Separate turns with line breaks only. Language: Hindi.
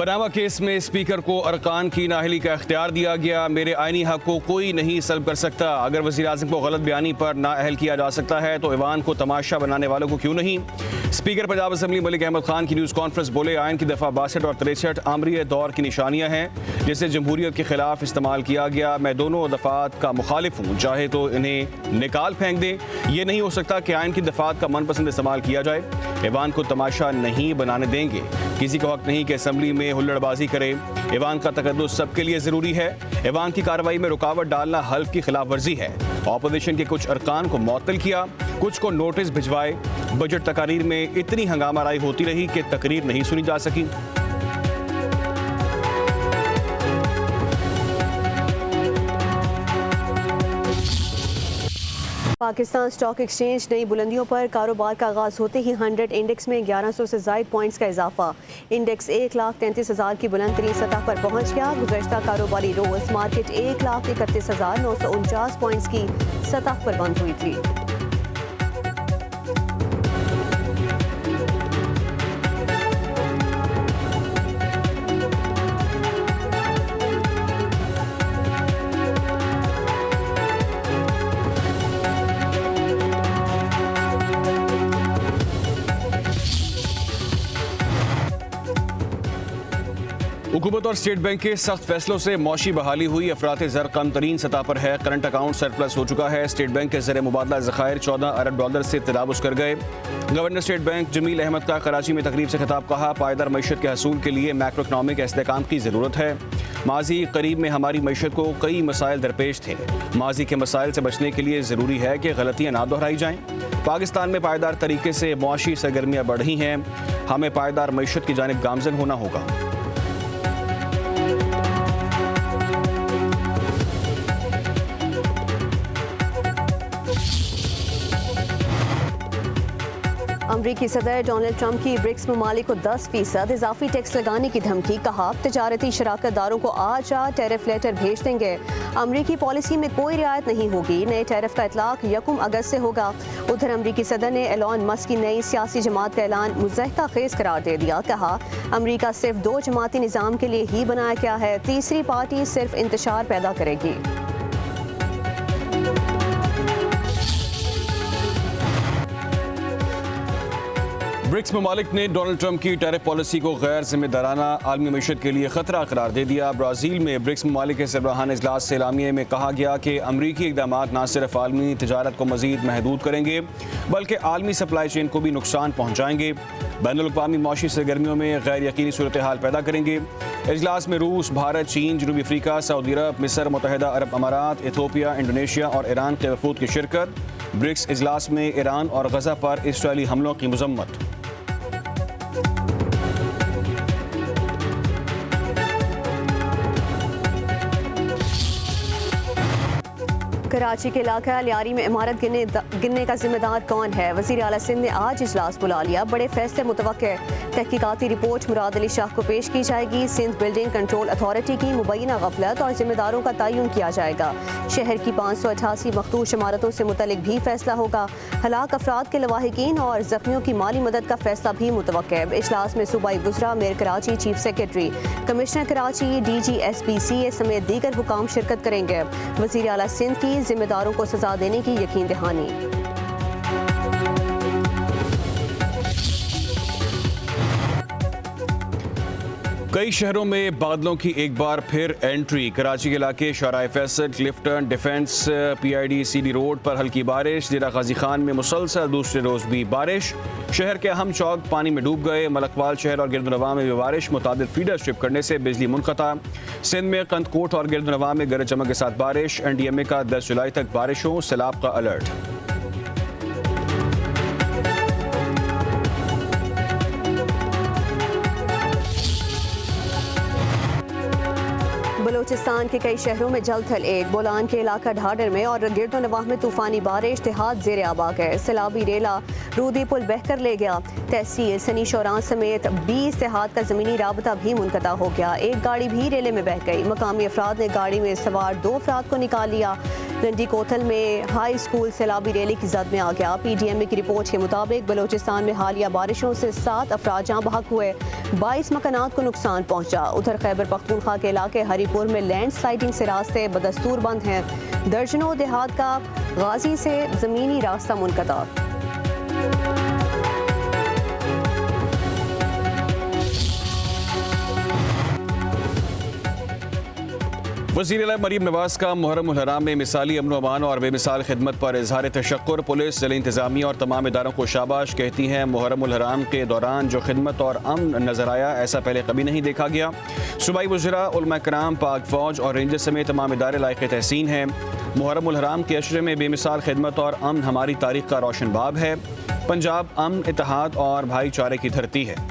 पनामा केस में स्पीकर को अरकान की नाअहली का इख्तियार दिया गया। मेरे आईनी हक को कोई नहीं सल्ब कर सकता। अगर वज़ीर आज़म को गलत बयानी पर नाअहल किया जा सकता है तो ईवान को तमाशा बनाने वालों को क्यों नहीं। स्पीकर पंजाब असम्बली मलिक अहमद खान की न्यूज़ कॉन्फ्रेंस बोले, आइन की दफ़ा 62 और 63 आमरी दौर की निशानियाँ हैं जिसे जमहूरियत के खिलाफ इस्तेमाल किया गया। मैं दोनों दफ़ात का मुखालिफ हूँ, चाहे तो इन्हें निकाल फेंक दें। ये नहीं हो सकता कि आइन की दफ़ात का मनपसंद इस्तेमाल किया जाए। ईवान को तमाशा नहीं बनाने देंगे। किसी को हक नहीं कि असम्बली में हुल्लड़बाजी करे। ईवान का तकद्दुस सबके लिए ज़रूरी है। ईवान की कार्रवाई में रुकावट डालना हल्फ की खिलाफ वर्जी है। ऑपोजिशन के कुछ अरकान को मुअत्तल किया, कुछ को नोटिस भिजवाए। बजट तकारीर में इतनी हंगामाराई होती रही कि तकरीर नहीं सुनी जा सकी।
पाकिस्तान स्टॉक एक्सचेंज नई बुलंदियों पर कारोबार का आगाज होते ही 100 इंडेक्स में 1100 से ज़ायद पॉइंट्स का इजाफा। इंडेक्स 1,33,000 की बुलंद तरीन सतह पर पहुंच गया। गुज़श्ता कारोबारी रोज मार्केट 1,31,949 पॉइंट्स की सतह पर बंद हुई थी।
हुकूमत और स्टेट बैंक के सख्त फैसलों से मौशी बहाली हुई। अफरात ज़र कम तरीन सतह पर है। करंट अकाउंट सरप्लस हो चुका है। स्टेट बैंक के ज़र मुबादला ज़खायर 14 अरब डॉलर से तदाबुस कर गए। Governor state bank Jameel Ahmed का कराची में तकरीब से खिताब, कहा पायदार मईशत के हसूल के लिए मैक्रो इकनॉमिक इस्तेहकाम की ज़रूरत है। माजी करीब में हमारी मईशत को कई मसाइल दरपेश थे। माजी के मसाइल से बचने के लिए ज़रूरी है कि गलतियाँ ना दोहराई जाएँ। पाकिस्तान में पायदार तरीके से मुआशी सरगर्मियाँ बढ़ रही हैं। हमें पायदार मईशत की जानिब गामजन होना होगा।
अमरीकी सदर डोनाल्ड ट्रंप की ब्रिक्स ममालिक को 10% इजाफी टैक्स लगाने की धमकी। कहा तिजारती शराकतदारों को आज टैरिफ लेटर भेज देंगे। अमरीकी पॉलिसी में कोई रियायत नहीं होगी। नए टैरिफ का इतलाक 1 अगस्त से होगा। उधर अमरीकी सदर ने एलोन मस्क की नई सियासी जमात का ऐलान मुज़हका खेज करार दे दिया। कहा अमरीका सिर्फ 2 जमाती निज़ाम के लिए ही बनाया गया है, तीसरी पार्टी सिर्फ इंतशार पैदा करेगी।
ब्रिक्स ममालिक ने डोनाल्ड ट्रंप की टैरिफ पॉलिसी को गैर जिम्मेदाराना आलमी मईशत के लिए खतरा करार दे दिया। ब्राज़ील में ब्रिक्स ममालिक के सरबराहान इजलास से एलामिया में कहा गया कि अमरीकी इक़दाम न सिर्फ आलमी तजारत को मज़ीद महदूद करेंगे बल्कि आलमी सप्लाई चेन को भी नुकसान पहुँचाएंगे। बैनुल-अक़वामी मौशी सरगर्मियों में गैर यकीनी सूरत हाल पैदा करेंगे। इजलास में रूस, भारत, चीन, जनूबी अफ्रीका, सऊदी अरब, मिस्र, मुत्तहिदा अरब अमारात, इथियोपिया, इंडोनेशिया और ईरान के वफूद की शिरकत। ब्रिक्स इजलास में ईरान और गजा पर इसराइली हमलों की मजम्मत।
कराची के इलाका लियारी में इमारत गिरने का जिम्मेदार कौन है। वज़ीर आला सिंध ने आज इजलास बुला लिया। बड़े फैसले मुतवक्के। तहकीकाती रिपोर्ट मुराद अली शाह को पेश की जाएगी। सिंध बिल्डिंग कंट्रोल अथॉरिटी की मुबैना गफलत और जिम्मेदारों का तयन किया जाएगा। शहर की 588 मखदूश इमारतों से मुतलिक भी फैसला होगा। हलाक अफराद के लवाहिकीन और जख्मियों की माली मदद का फैसला भी मुतवक्के। इजलास में सूबाई वज़रा, mayor Karachi, chief secretary, commissioner Karachi, DG/SPCA समेत दीगर हुकाम शिरकत करेंगे। वज़ीर आला सिंध की जिम्मेदारों को सजा देने की यकीन दहानी।
कई शहरों में बादलों की एक बार फिर एंट्री। कराची के इलाके शाहराह Faisal, Clifton, defence, PID CD road पर हल्की बारिश। ज़ेरा गाजी खान में मुसलसल दूसरे रोज भी बारिश। शहर के अहम चौक पानी में डूब गए। मलकवाल शहर और गिरदनवा में भी बारिश। मुतादिद फीडर स्ट्रिप करने से बिजली मुनक़ता। सिंध में कंदकोट और गिरदनवा में गरज चमक के साथ बारिश। NDMA का 10 जुलाई तक बारिशों सैलाब का अलर्ट।
बलूचिस्तान के कई शहरों में जलथल। बोलान के इलाका ढाडर में और गिरदोनवाह में तूफानी बारिश। देहात ज़ेरे आबा गए। सैलाबी रेला रूदी पुल बहकर ले गया। तहसील सनी शौरान समेत 20 देहात का ज़मीनी राबता भी मुनक़ता हो गया। एक गाड़ी भी रेले में बह गई। मकामी अफराद ने गाड़ी में सवार 2 अफराद को निकाल लिया। लंडी कोतल में हाई स्कूल सैलाबी रैली की जद में आ गया। PDMA की रिपोर्ट के मुताबिक बलोचिस्तान में हालिया बारिशों से 7 अफराद जाँ बहक हुए, 22 मकानात को नुकसान पहुंचा। उधर खैबर पख्तूनख्वा के इलाके हरीपुर में लैंड स्लाइडिंग से रास्ते बदस्तूर बंद हैं। दर्जनों देहात का गाजी से ज़मीनी रास्ता मुनक़ता।
वज़ीर-ए-आला मरीम नवाज का मुहर्रम उल हराम में मिसाली अमन अमान और बेमिसाल खिदमत पर इजहार तशक्कुर। पुलिस, ज़िला इंतज़ामिया और तमाम इदारों को शाबाश कहती हैं। मुहर्रम उल हराम के दौरान जो खिदमत और अमन नजर आया, ऐसा पहले कभी नहीं देखा गया। सूबाई वज़रा, उलमा कराम, पाक फ़ौज और रेंजर्स समेत तमाम इदारे लायक़ तहसीन हैं। मुहर्रम उल हराम के अशरे में बेमिसाल खिदमत और अमन हमारी तारीख़ का रोशन बाब है। पंजाब अमन, इत्तेहाद और भाईचारे की धरती है।